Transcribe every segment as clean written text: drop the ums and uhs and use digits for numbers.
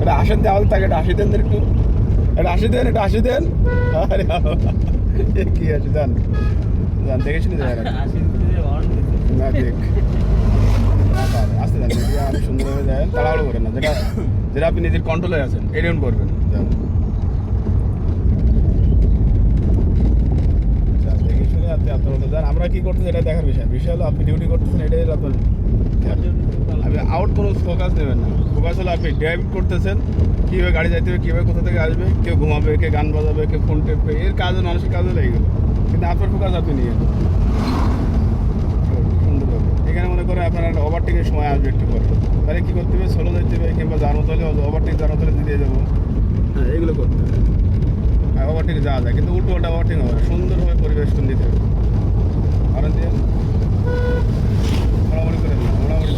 এটা আসেন দিয়ে আমাদের তাকে এটা আসি দেন একটু, এটা আসি দেন, এটা আসি দেন। আরে কি আছে জান, জান দেখেছি না না দেখ আসতে দেন, আমি সুন্দরভাবে যাই, তাড়াহুড়ো করেন না, যেটা যেটা আপনি নিজের কন্ট্রোলে আছেন এরকম করবেন। যান দেখে শুনে আপনি আপনার মতো যান। আমরা কি করতেছি এটা দেখার বিষয়, বিষয় হলো আপনি ডিউটি করতেছেন, এটাই হলো আপনার। আপনি আউট কোনো ফোকাস নেবেন না, ফোকাস হলো আপনি ড্রাইভ করতেছেন, কীভাবে গাড়ি যাইতে হবে, কীভাবে কোথা থেকে আসবে, কেউ ঘুমাবে, কে গান বাজাবে, কে ফোন টেপবে, এর কাজে মানুষের কাজে লেগে গেলো, কিন্তু আপনার ফোকাস আপনি নিয়ে সুন্দরভাবে। এখানে মনে করে আপনার একটা ওভারটেকের সময় আসবে একটু পরে, তাহলে কী করতে হবে, সোলো যেতে হবে, কিংবা যার মতো হলে ওভারটেক যার মতো হলে দিয়ে যাবো, হ্যাঁ এগুলো করতে হবে। হ্যাঁ ওভারটেকে যাওয়া যায়, কিন্তু উল্টো পাল্টা ওভারটেক হবে, সুন্দরভাবে পরিবেশন দিতে হবে। কারণ দিয়ে মোড়ামুড়ি করে না, মোড়ামুড়ি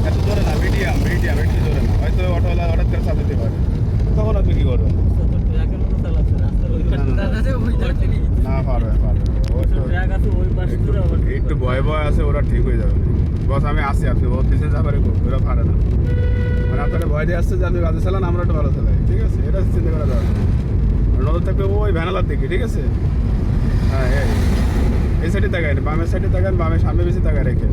এত জোরে না, মিডিয়াম মিডিয়াম, একটু জোরে না, হয়তো অটোওয়ালা হঠাৎ করে চাপ দিতে পারে, তখন আপনি কী করবেন? না পারবে পারবে, একটু ভয় ভয় আছে, ওরা ঠিক হয়ে যাবে। বস আমি আসছি, আপনি বহুত পিছিয়ে যাবারে ওরা পারে না, মানে আপনারা ভয় দিয়ে আসছে যে আপনি বাজে চালান, আমরা একটু ভালো চালাই, ঠিক আছে, এটা চিন্তা করা যাবে। নজর থাকবে ওই ভ্যানালার দিকে, ঠিক আছে। হ্যাঁ এই সাইডে তাকায়, বামের সাইডে তাকান, বামের সামনে বেশি তাকায় রেখে।